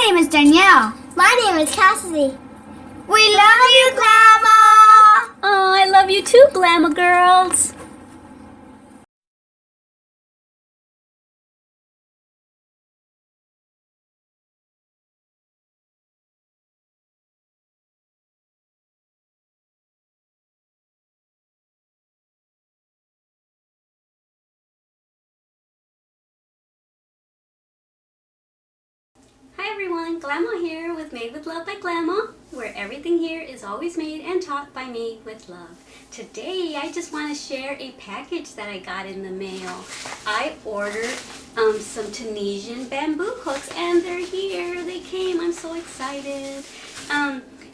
name is Danielle. My name is Cassidy. We love you, Glama! Oh, I love you too, Glama girls. Hi everyone, Glama here with Made with Love by Glama, where everything here is always made and taught by me with love. Today I just want to share a package that I got in the mail. I ordered some Tunisian bamboo hooks and they're here. They came. I'm so excited.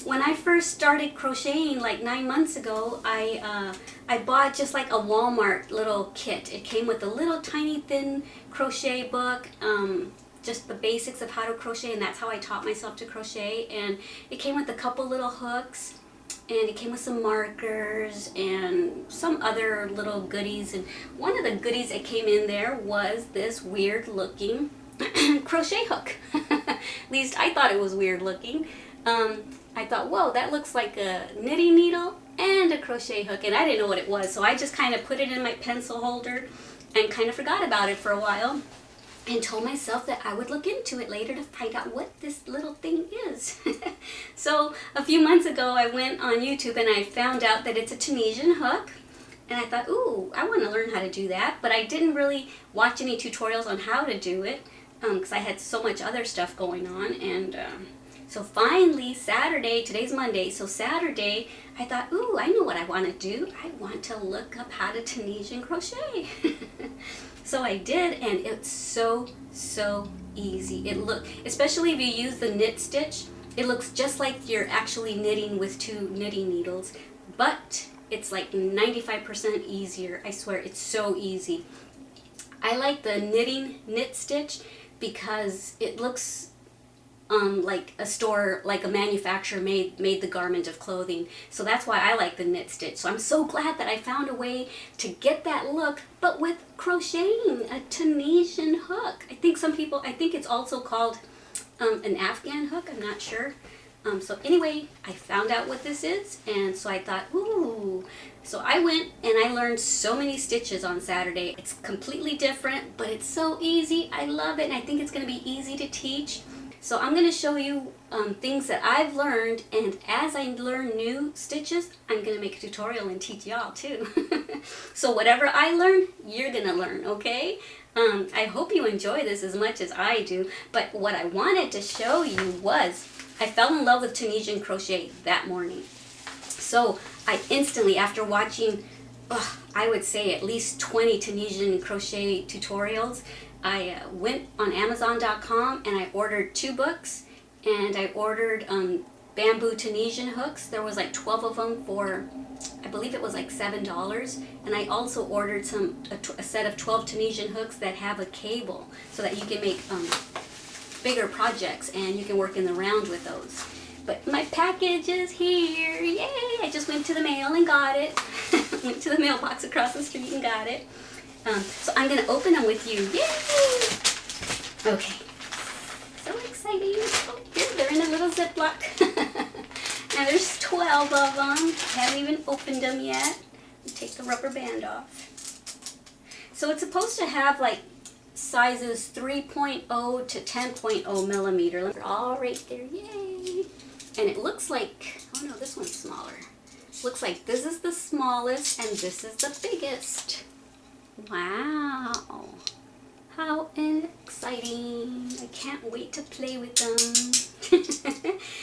When I first started crocheting like 9 months ago, I bought just like a Walmart little kit. It came with a little tiny thin crochet book, just the basics of how to crochet, and that's how I taught myself to crochet. And it came with a couple little hooks, and it came with some markers and some other little goodies. And one of the goodies that came in there was this weird looking crochet hook. At least I thought it was weird looking. I thought, whoa, that looks like a knitting needle and a crochet hook, and I didn't know what it was, so I just kind of put it in my pencil holder and kind of forgot about it for a while and told myself that I would look into it later to find out what this little thing is. So a few months ago I went on YouTube and I found out that it's a Tunisian hook, and I thought, ooh, I want to learn how to do that, but I didn't really watch any tutorials on how to do it because I had so much other stuff going on. And so finally Saturday, today's Monday, so Saturday I thought, ooh, I know what I want to do. I want to look up how to Tunisian crochet. So I did, and it's so easy. It especially if you use the knit stitch, it looks just like you're actually knitting with 2 knitting needles, but it's like 95% easier. I swear, it's so easy. I like the knit stitch because it looks like a store, like a manufacturer made the garment of clothing. So that's why I like the knit stitch. So I'm so glad that I found a way to get that look, but with crocheting a Tunisian hook. I think it's also called an Afghan hook. I'm not sure. So anyway, I found out what this is, and so I thought, ooh. So I went and I learned so many stitches on Saturday. It's completely different, but it's so easy. I love it, and I think it's going to be easy to teach. So I'm going to show you things that I've learned, and as I learn new stitches, I'm going to make a tutorial and teach y'all too. So whatever I learn, you're going to learn, okay? I hope you enjoy this as much as I do, but what I wanted to show you was I fell in love with Tunisian crochet that morning. So I instantly, after watching, I would say at least 20 Tunisian crochet tutorials, I went on Amazon.com and I ordered 2 books, and I ordered bamboo Tunisian hooks. There was like 12 of them for, I believe it was like $7. And I also ordered a set of 12 Tunisian hooks that have a cable so that you can make bigger projects and you can work in the round with those. But my package is here, yay! I just went to the mail and got it. Went to the mailbox across the street and got it. So I'm going to open them with you. Yay! Okay. So exciting. Oh, here, they're in a little Ziploc. And there's 12 of them. Haven't even opened them yet. Take the rubber band off. So it's supposed to have like sizes 3.0 to 10.0 millimeter. They're all right there. Yay! And it looks like, oh no, this one's smaller. Looks like this is the smallest and this is the biggest. Wow, how exciting. I can't wait to play with them.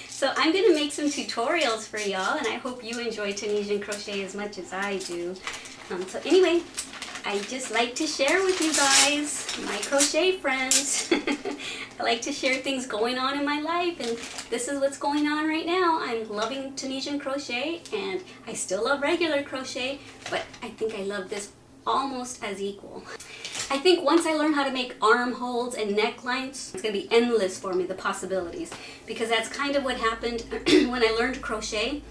So I'm going to make some tutorials for y'all, and I hope you enjoy Tunisian crochet as much as I do. So anyway, I just like to share with you guys, my crochet friends. I like to share things going on in my life, and this is what's going on right now. I'm loving Tunisian crochet, and I still love regular crochet, but I think I love this almost as equal. I think once I learn how to make armholes and necklines, it's going to be endless for me, the possibilities, because that's kind of what happened when I learned crochet.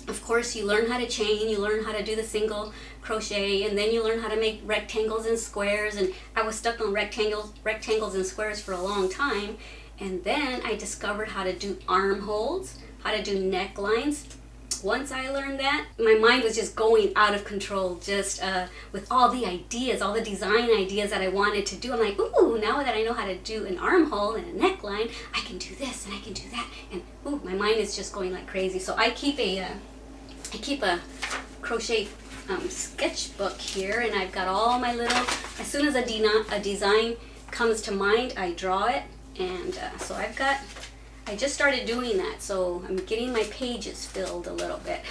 Of course, you learn how to chain, you learn how to do the single crochet, and then you learn how to make rectangles and squares, and I was stuck on rectangles and squares for a long time. And then I discovered how to do armholes, how to do necklines. Once I learned that, my mind was just going out of control, just with all the ideas, all the design ideas that I wanted to do. I'm like, ooh, now that I know how to do an armhole and a neckline, I can do this and I can do that. And ooh, my mind is just going like crazy. So I keep a crochet sketchbook here, and I've got all my little, as soon as a design comes to mind, I draw it. And so I just started doing that, so I'm getting my pages filled a little bit.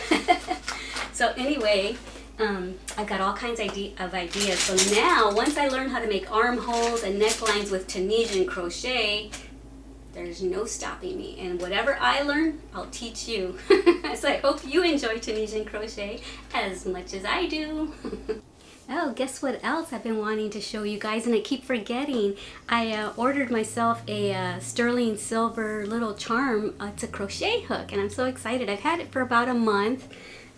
So anyway, I've got all kinds of ideas. So now, once I learn how to make armholes and necklines with Tunisian crochet, there's no stopping me. And whatever I learn, I'll teach you. So I hope you enjoy Tunisian crochet as much as I do. Oh, guess what else I've been wanting to show you guys, and I keep forgetting. I ordered myself a sterling silver little charm. It's a crochet hook, and I'm so excited. I've had it for about a month,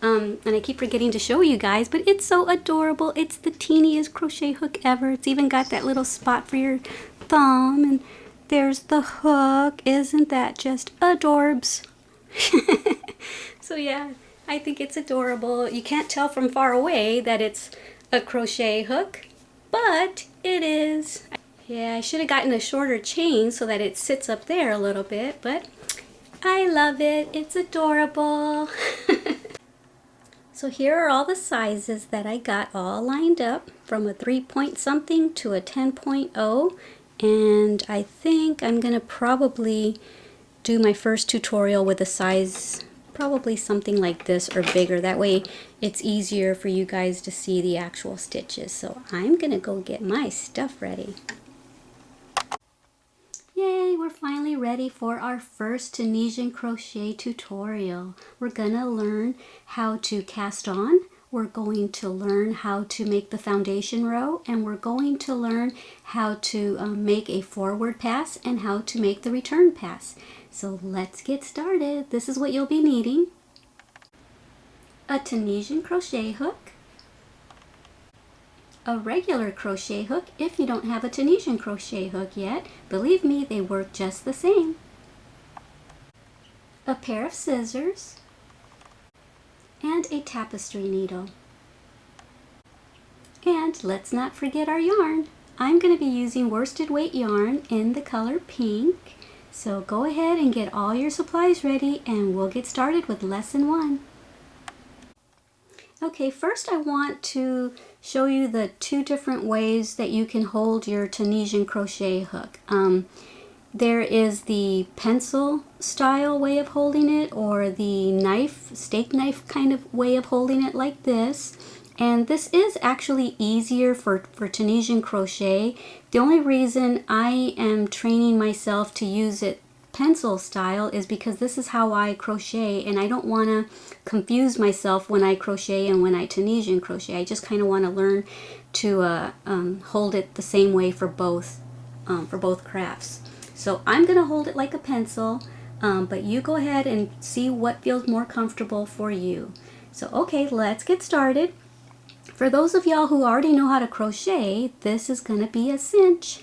and I keep forgetting to show you guys, but it's so adorable. It's the teeniest crochet hook ever. It's even got that little spot for your thumb, and there's the hook. Isn't that just adorbs? So yeah, I think it's adorable. You can't tell from far away that it's a crochet hook, but it is. Yeah, I should have gotten a shorter chain so that it sits up there a little bit, but I love it. It's adorable. So here are all the sizes that I got all lined up, from a 3-point something to a 10.0, and I think I'm gonna probably do my first tutorial with a size probably something like this or bigger. That way it's easier for you guys to see the actual stitches. So I'm gonna go get my stuff ready. Yay, we're finally ready for our first Tunisian crochet tutorial. We're gonna learn how to cast on, we're going to learn how to make the foundation row, and we're going to learn how to make a forward pass and how to make the return pass. So let's get started. This is what you'll be needing: a Tunisian crochet hook, a regular crochet hook if you don't have a Tunisian crochet hook yet. Believe me, they work just the same. A pair of scissors and a tapestry needle. And let's not forget our yarn. I'm going to be using worsted weight yarn in the color pink. So go ahead and get all your supplies ready and we'll get started with lesson 1. Okay, first I want to show you the 2 different ways that you can hold your Tunisian crochet hook. There is the pencil style way of holding it, or the knife, steak knife kind of way of holding it like this. And this is actually easier for Tunisian crochet. The only reason I am training myself to use it pencil style is because this is how I crochet, and I don't want to confuse myself when I crochet and when I Tunisian crochet. I just kind of want to learn to hold it the same way for both crafts. So I'm going to hold it like a pencil, but you go ahead and see what feels more comfortable for you. So okay, let's get started. For those of y'all who already know how to crochet, this is going to be a cinch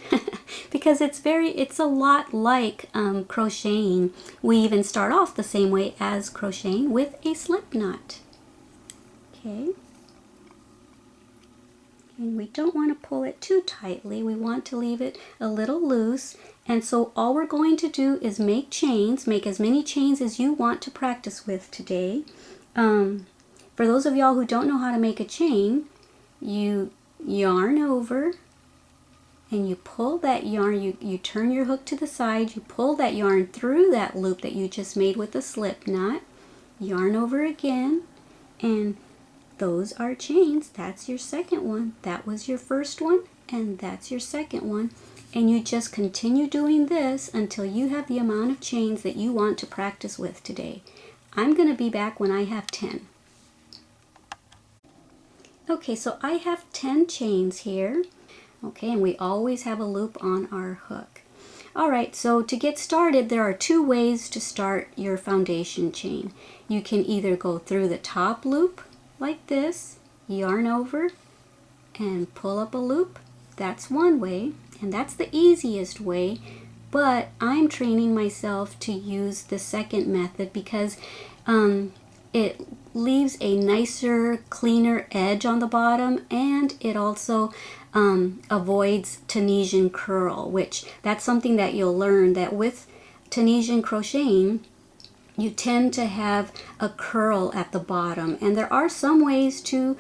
because it's a lot like crocheting. We even start off the same way as crocheting, with a slip knot. Okay. And we don't want to pull it too tightly. We want to leave it a little loose. And so all we're going to do is make chains, make as many chains as you want to practice with today. For those of y'all who don't know how to make a chain, you yarn over and you pull that yarn, you turn your hook to the side, you pull that yarn through that loop that you just made with the slip knot, yarn over again, and those are chains. That's your second one. That was your first one, and that's your second one. And you just continue doing this until you have the amount of chains that you want to practice with today. I'm going to be back when I have 10. Okay, so I have 10 chains here. Okay, and we always have a loop on our hook. Alright, so to get started, there are 2 ways to start your foundation chain. You can either go through the top loop like this, yarn over, and pull up a loop. That's one way, and that's the easiest way. but I'm training myself to use the second method because it leaves a nicer, cleaner edge on the bottom, and it also avoids Tunisian curl, which that's something that you'll learn, that with Tunisian crocheting you tend to have a curl at the bottom, and there are some ways to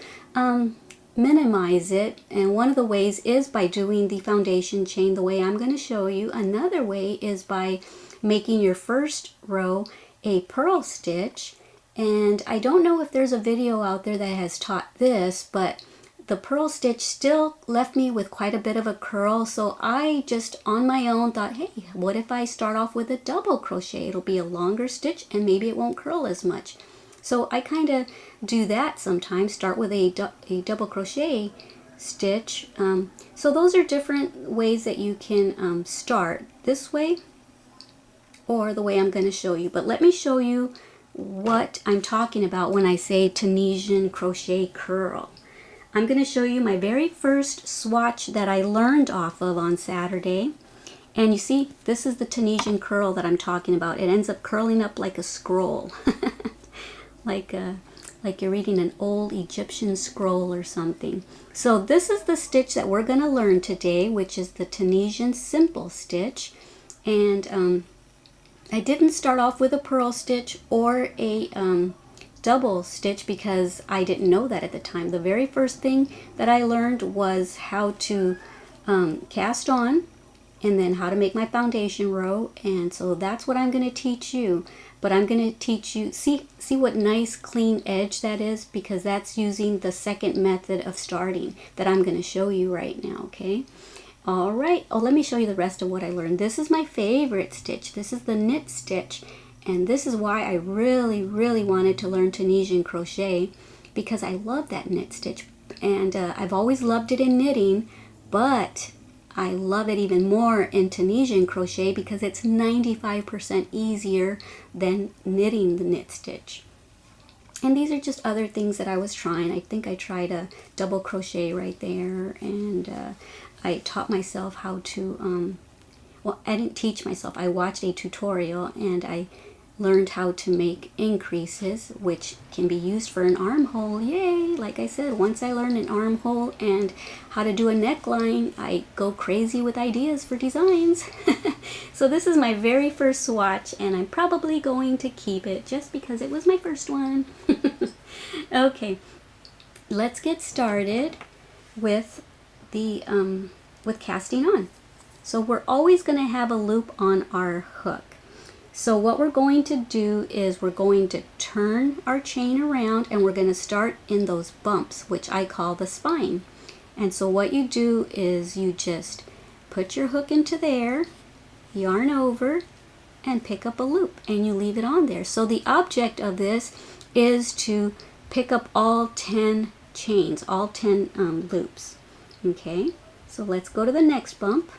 minimize it, and one of the ways is by doing the foundation chain the way I'm going to show you. Another way is by making your first row a purl stitch, and I don't know if there's a video out there that has taught this, but the purl stitch still left me with quite a bit of a curl, so I just on my own thought, hey, what if I start off with a double crochet? It'll be a longer stitch and maybe it won't curl as much. So I kind of do that sometimes, start with a double crochet stitch. So those are different ways that you can start, this way or the way I'm going to show you. But let me show you what I'm talking about when I say Tunisian crochet curl. I'm going to show you my very first swatch that I learned off of on Saturday. And you see, this is the Tunisian curl that I'm talking about. It ends up curling up like a scroll. like you're reading an old Egyptian scroll or something. So this is the stitch that we're going to learn today, which is the Tunisian simple stitch. And I didn't start off with a purl stitch or a double stitch because I didn't know that at the time. The very first thing that I learned was how to cast on, and then how to make my foundation row, and so that's what I'm going to teach you. But I'm going to teach you, see what nice clean edge that is, because that's using the second method of starting that I'm going to show you right now, okay? All right, let me show you the rest of what I learned. This is my favorite stitch. This is the knit stitch. And this is why I really, really wanted to learn Tunisian crochet, because I love that knit stitch. And I've always loved it in knitting, but I love it even more in Tunisian crochet because it's 95% easier than knitting the knit stitch. And these are just other things that I was trying. I think I tried a double crochet right there, and I taught myself how to, well, I didn't teach myself. I watched a tutorial and I learned how to make increases, which can be used for an armhole. Yay! Like I said, once I learned an armhole and how to do a neckline, I go crazy with ideas for designs. So this is my very first swatch, and I'm probably going to keep it just because it was my first one. Okay, let's get started with the with casting on. So we're always going to have a loop on our hook. So what we're going to do is we're going to turn our chain around, and we're going to start in those bumps, which I call the spine. And so what you do is you just put your hook into there, yarn over, and pick up a loop, and you leave it on there. So the object of this is to pick up all 10 chains, all 10 loops. Okay, so let's go to the next bump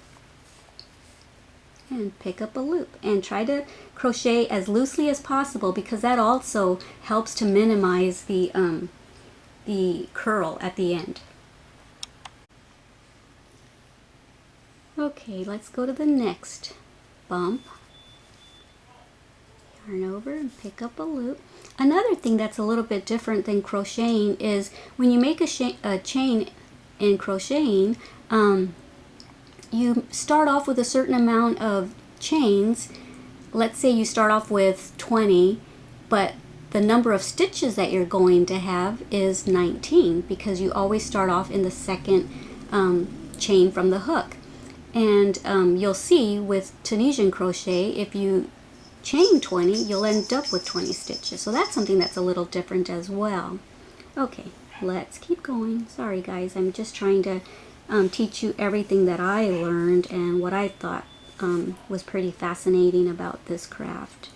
and pick up a loop, and try to crochet as loosely as possible, because that also helps to minimize the curl at the end. Okay, let's go to the next bump. Yarn over and pick up a loop. Another thing that's a little bit different than crocheting is when you make a chain in crocheting, you start off with a certain amount of chains. Let's say you start off with 20, but the number of stitches that you're going to have is 19, because you always start off in the second chain from the hook. And you'll see with Tunisian crochet, if you chain 20, you'll end up with 20 stitches. So that's something that's a little different as well. Okay, let's keep going. Sorry guys, I'm just trying to teach you everything that I learned and what I thought was pretty fascinating about this craft.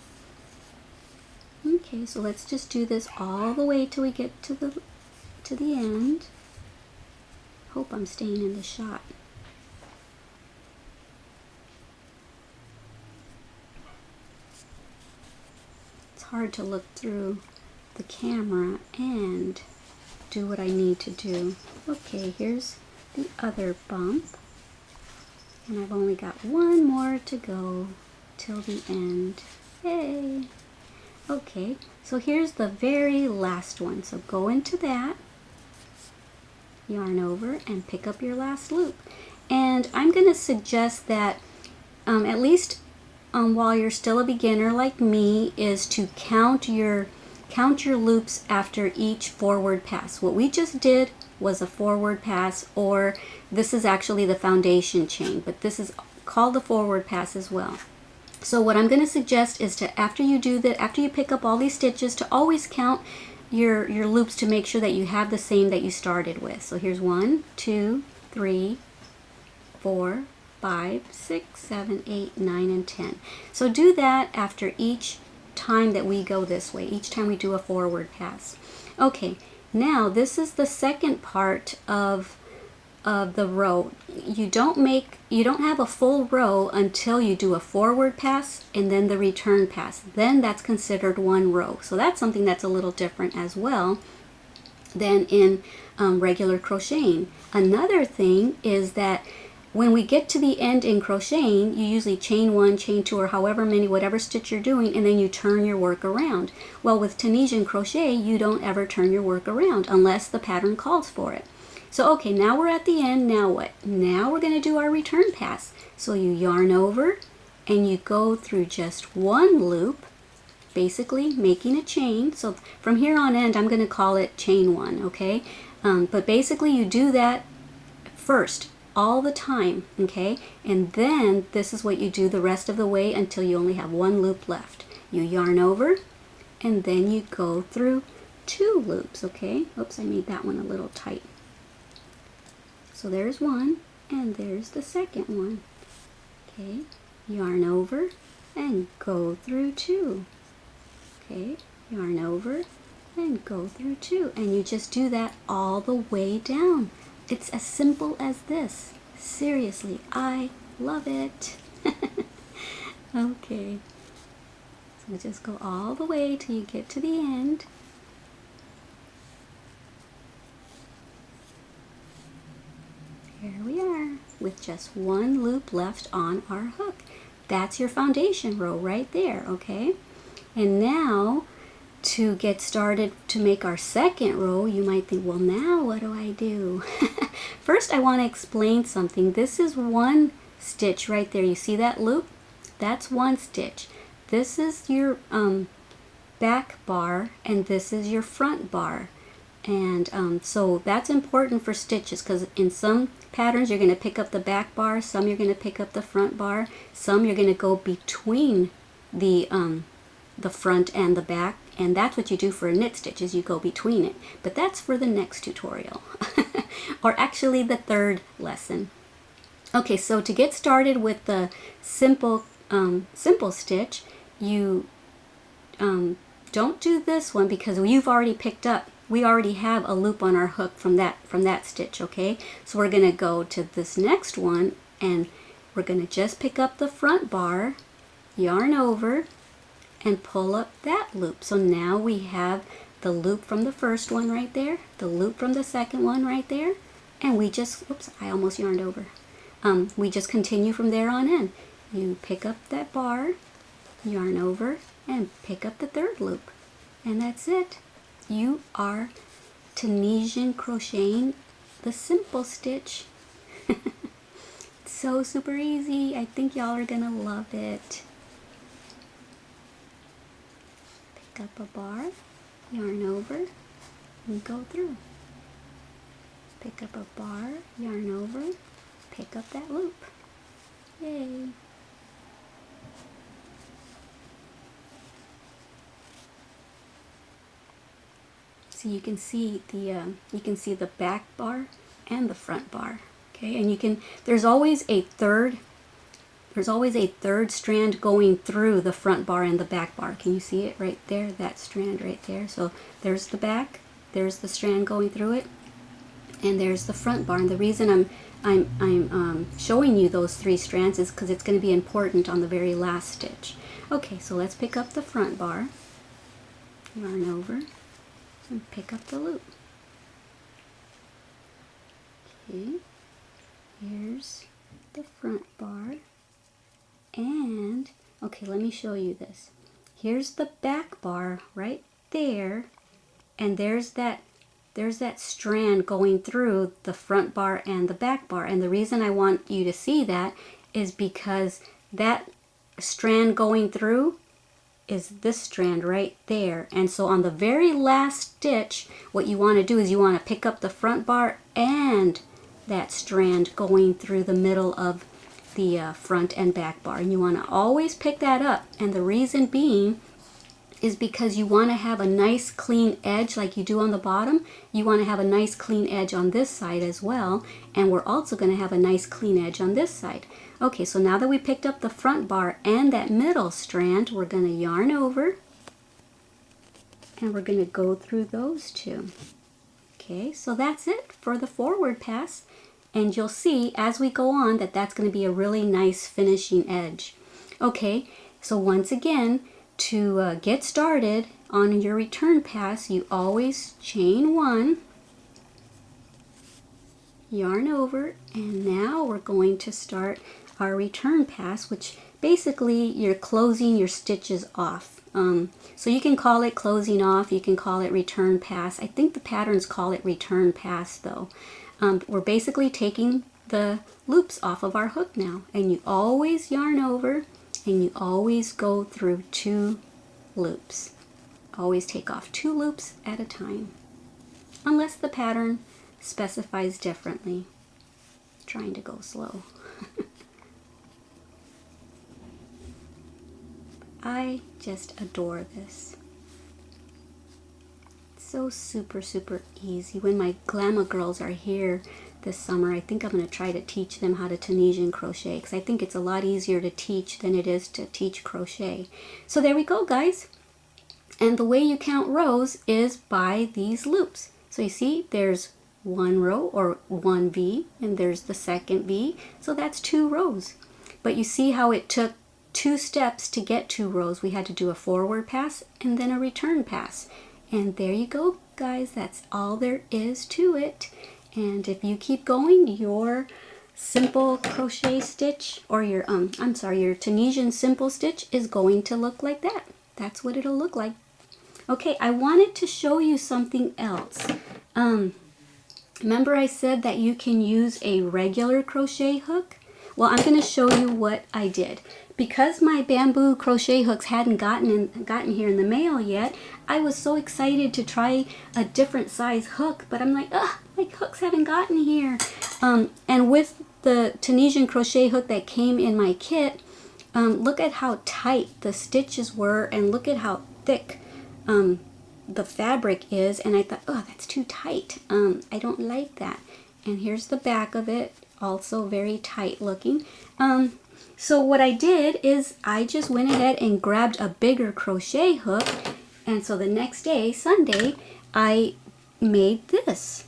Okay, so let's just do this all the way till we get to the end. Hope I'm staying in the shot. It's hard to look through the camera and do what I need to do. Okay, here's the other bump. And I've only got one more to go till the end. Yay! Okay, so here's the very last one. So go into that, yarn over, and pick up your last loop. And I'm going to suggest that at least while you're still a beginner like me, is to count your loops after each forward pass. What we just did was a forward pass, or this is actually the foundation chain, but this is called the forward pass as well. So what I'm going to suggest is to, after you do that, after you pick up all these stitches, to always count your loops to make sure that you have the same that you started with. So here's 1, 2, 3, 4, 5, 6, 7, 8, 9, and 10. So do that after each time that we go this way, each time we do a forward pass. Okay, now this is the second part of the row. You don't have a full row until you do a forward pass and then the return pass. Then that's considered one row. So that's something that's a little different as well than in regular crocheting. Another thing is that when we get to the end in crocheting, you usually chain 1, chain 2, or however many, whatever stitch you're doing, and then you turn your work around. Well, with Tunisian crochet, you don't ever turn your work around unless the pattern calls for it. So okay, now we're at the end. Now what? Now we're going to do our return pass. So you yarn over and you go through just one loop, basically making a chain. So from here on end, I'm going to call it chain 1, okay? But basically you do that first all the time, okay? And then this is what you do the rest of the way until you only have one loop left. You yarn over and then you go through 2 loops, okay? Oops, I made that one a little tight. So there's one, and there's the second one. Okay, yarn over and go through 2. Okay, yarn over and go through 2. And you just do that all the way down. It's as simple as this. Seriously, I love it. Okay, so just go all the way till you get to the end. Here we are with just one loop left on our hook. That's your foundation row right there, okay? And now to get started to make our second row, you might think, well, now what do I do? First, I want to explain something. This is one stitch right there. You see that loop? That's one stitch. This is your back bar, and this is your front bar. And so that's important for stitches, because in some patterns you're going to pick up the back bar, some you're going to pick up the front bar, some you're going to go between the front and the back, and that's what you do for a knit stitch, is you go between it. But that's for the next tutorial, or actually the third lesson. Okay, so to get started with the simple stitch, you don't do this one because you've already picked up. We already have a loop on our hook from that stitch, okay? So we're going to go to this next one, and we're going to just pick up the front bar, yarn over, and pull up that loop. So now we have the loop from the first one right there, the loop from the second one right there, and we just, oops, I almost yarned over. We just continue from there on in. You pick up that bar, yarn over, and pick up the third loop. And that's it. You are Tunisian crocheting the simple stitch. It's so super easy. I think y'all are gonna love it. Pick up a bar, yarn over, and go through. Pick up a bar, yarn over, pick up that loop. Yay! So you can see the back bar and the front bar. Okay, and there's always a third strand going through the front bar and the back bar. Can you see it right there? That strand right there. So there's the back, there's the strand going through it, and there's the front bar. And the reason I'm showing you those 3 strands is because it's going to be important on the very last stitch. Okay, so let's pick up the front bar, yarn over, and pick up the loop. Okay, here's the front bar. And, okay, let me show you this. Here's the back bar right there. And there's that strand going through the front bar and the back bar. And the reason I want you to see that is because that strand going through is this strand right there. And so on the very last stitch, what you want to do is you want to pick up the front bar and that strand going through the middle of the front and back bar. And you want to always pick that up. And the reason being is because you want to have a nice clean edge like you do on the bottom. You want to have a nice clean edge on this side as well. And we're also going to have a nice clean edge on this side. Okay, so now that we picked up the front bar and that middle strand, we're going to yarn over. And we're going to go through those two. Okay, so that's it for the forward pass. And you'll see as we go on that that's going to be a really nice finishing edge. Okay, so once again, to get started on your return pass, you always chain one, yarn over, and now we're going to start our return pass, which basically you're closing your stitches off. So you can call it closing off, you can call it return pass. I think the patterns call it return pass though. We're basically taking the loops off of our hook now, and you always yarn over and you always go through 2 loops. Always take off 2 loops at a time, unless the pattern specifies differently. Trying to go slow. I just adore this. It's so super easy. When my Glama girls are here this summer, I think I'm going to try to teach them how to Tunisian crochet, because I think it's a lot easier to teach than it is to teach crochet. So there we go, guys. And the way you count rows is by these loops. So you see there's 1 row or 1 V, and there's the second V, so that's 2 rows. But you see how it took 2 steps to get 2 rows. We had to do a forward pass and then a return pass. And there you go, guys. That's all there is to it. And if you keep going, your simple crochet stitch, or your your Tunisian simple stitch is going to look like that. That's what it'll look like. Okay, I wanted to show you something else. Remember I said that you can use a regular crochet hook? Well, I'm going to show you what I did. Because my bamboo crochet hooks hadn't gotten here in the mail yet, I was so excited to try a different size hook, but I'm like, ugh, my hooks haven't gotten here. And with the Tunisian crochet hook that came in my kit, look at how tight the stitches were, and look at how thick the fabric is. And I thought, oh, that's too tight. I don't like that. And here's the back of it, also very tight looking. So what I did is I just went ahead and grabbed a bigger crochet hook, and so the next day, Sunday, I made this.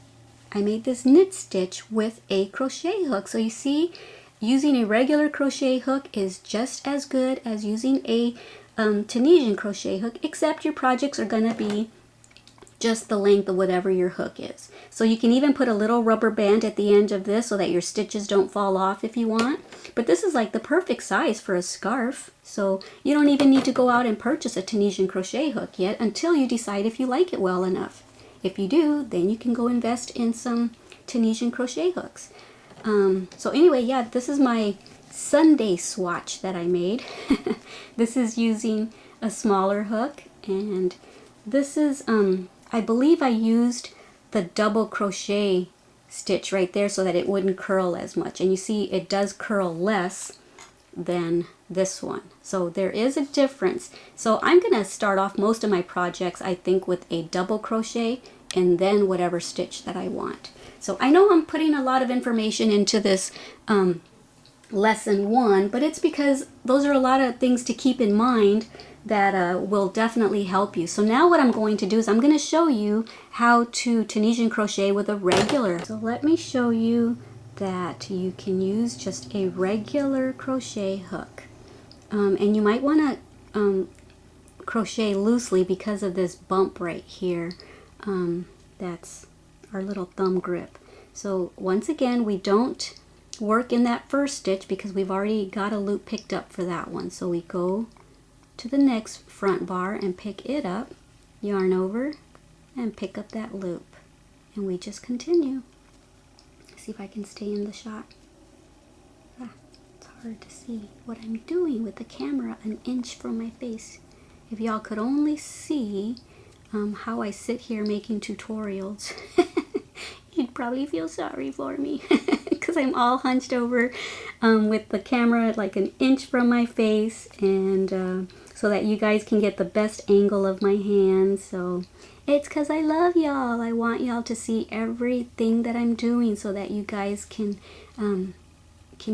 I made this knit stitch with a crochet hook. So you see, using a regular crochet hook is just as good as using a Tunisian crochet hook, except your projects are going to be just the length of whatever your hook is. So you can even put a little rubber band at the end of this so that your stitches don't fall off if you want. But this is like the perfect size for a scarf. So you don't even need to go out and purchase a Tunisian crochet hook yet until you decide if you like it well enough. If you do, then you can go invest in some Tunisian crochet hooks. So anyway, yeah, this is my Sunday swatch that I made. This is using a smaller hook, and this is I believe I used the double crochet stitch right there so that it wouldn't curl as much. And you see it does curl less than this one. So there is a difference. So I'm going to start off most of my projects, I think, with a double crochet and then whatever stitch that I want. So I know I'm putting a lot of information into this lesson 1, but it's because those are a lot of things to keep in mind that will definitely help you. So now what I'm going to do is I'm going to show you how to Tunisian crochet with a regular. So let me show you that you can use just a regular crochet hook. And you might want to crochet loosely because of this bump right here. That's our little thumb grip. So once again, we don't work in that first stitch because we've already got a loop picked up for that one. So we go to the next front bar and pick it up, yarn over, and pick up that loop. And we just continue. See if I can stay in the shot. It's hard to see what I'm doing with the camera an inch from my face. If y'all could only see how I sit here making tutorials, you'd probably feel sorry for me because I'm all hunched over with the camera like an inch from my face, and so that you guys can get the best angle of my hands. So it's because I love y'all. I want y'all to see everything that I'm doing so that you guys can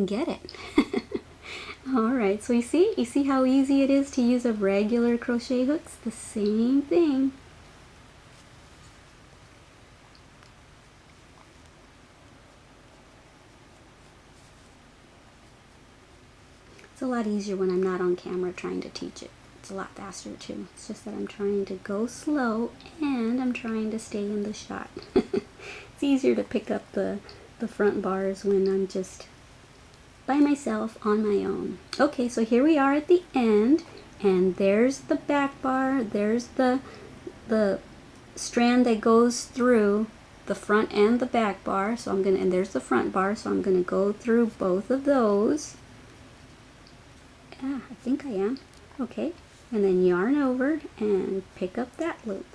get it. Alright, so you see how easy it is to use a regular crochet hook? It's the same thing. It's a lot easier when I'm not on camera trying to teach it. It's a lot faster too. It's just that I'm trying to go slow and I'm trying to stay in the shot. It's easier to pick up the front bars when I'm just by myself on my own. Okay, so here we are at the end, and there's the back bar, there's the strand that goes through the front and the back bar. So I'm gonna, and there's the front bar, so I'm gonna go through both of those. I think I am. Okay, and then yarn over and pick up that loop.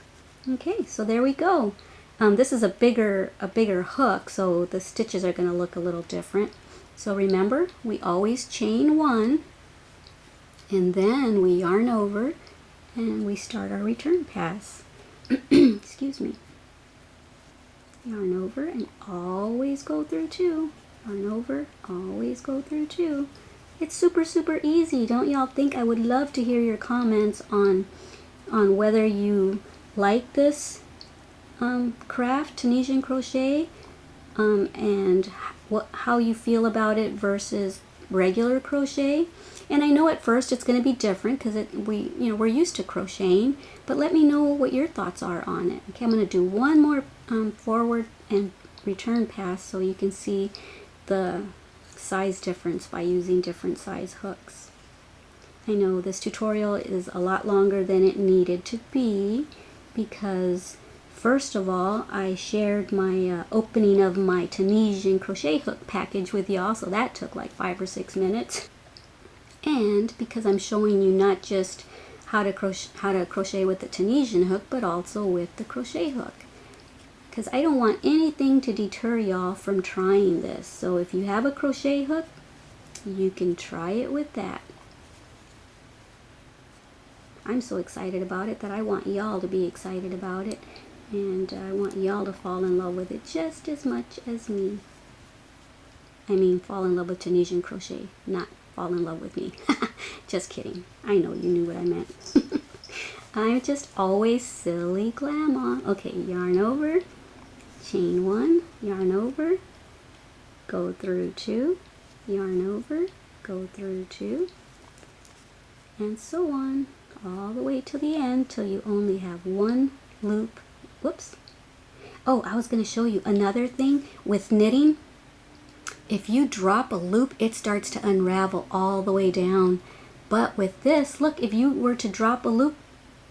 Okay, so there we go. This is a bigger hook, so the stitches are going to look a little different. So remember, we always chain one, and then we yarn over and we start our return pass. Excuse me. Yarn over and always go through two. Yarn over, always go through two. It's super easy. Don't y'all think? I would love to hear your comments on whether you like this craft, Tunisian crochet, and how you feel about it versus regular crochet. And I know at first it's going to be different because we're used to crocheting, but let me know what your thoughts are on it. Okay, I'm going to do one more forward and return pass so you can see the size difference by using different size hooks. I know this tutorial is a lot longer than it needed to be because first of all I shared my opening of my Tunisian crochet hook package with y'all, so that took like 5 or 6 minutes. And because I'm showing you not just how to crochet with the Tunisian hook, but also with the crochet hook. Because I don't want anything to deter y'all from trying this. So if you have a crochet hook, you can try it with that. I'm so excited about it that I want y'all to be excited about it. And I want y'all to fall in love with it just as much as me. I mean, fall in love with Tunisian crochet, not fall in love with me. Just kidding. I know you knew what I meant. I'm just always silly Glama. Okay, yarn over, chain one, yarn over, go through two, yarn over, go through two, and so on, all the way to the end till you only have one loop. Whoops. Oh, I was going to show you another thing with knitting. If you drop a loop, it starts to unravel all the way down. But with this, look, if you were to drop a loop,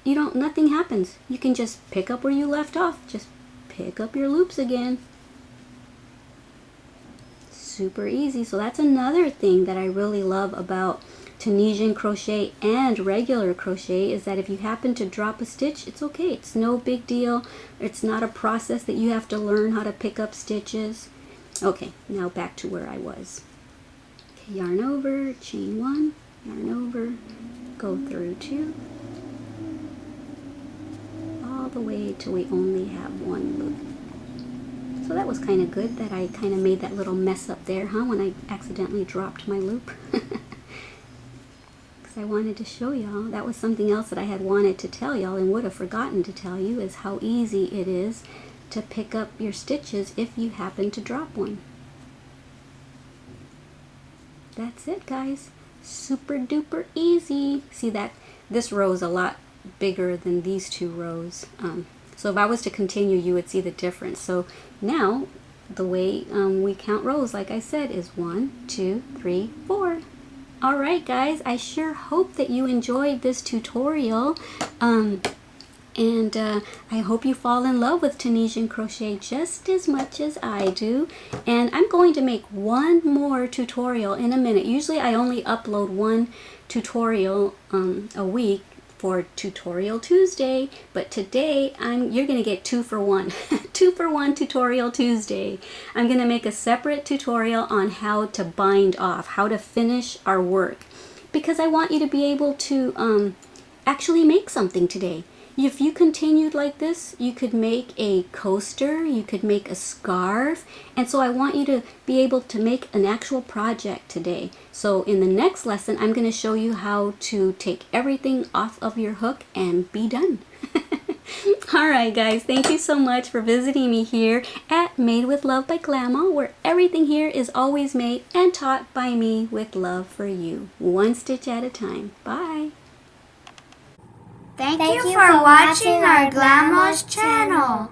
nothing happens. You can just pick up where you left off. Just pick up your loops again. Super easy. So that's another thing that I really love about Tunisian crochet and regular crochet is that if you happen to drop a stitch, it's okay. It's no big deal. It's not a process that you have to learn how to pick up stitches. Okay, now back to where I was. Okay, yarn over, chain one, yarn over, go through two, all the way till we only have one loop. So that was kind of good that I kind of made that little mess up there, huh, when I accidentally dropped my loop. Because I wanted to show y'all. That was something else that I had wanted to tell y'all and would have forgotten to tell you, is how easy it is to pick up your stitches if you happen to drop one. That's it, guys. Super duper easy. See that this row is a lot bigger than these two rows. So if I was to continue, you would see the difference. So now the way we count rows, like I said, is 1, 2, 3, 4. Alright guys, I sure hope that you enjoyed this tutorial. And I hope you fall in love with Tunisian crochet just as much as I do. And I'm going to make one more tutorial in a minute. Usually I only upload one tutorial a week for Tutorial Tuesday, but today you're going to get 2 for 1. 2 for 1 Tutorial Tuesday. I'm going to make a separate tutorial on how to bind off, how to finish our work, because I want you to be able to actually make something today. If you continued like this, you could make a coaster, you could make a scarf, and so I want you to be able to make an actual project today. So in the next lesson, I'm going to show you how to take everything off of your hook and be done. Alright guys, thank you so much for visiting me here at Made with Love by Glama, where everything here is always made and taught by me with love for you, one stitch at a time. Bye! Thank you for watching our Glama's channel.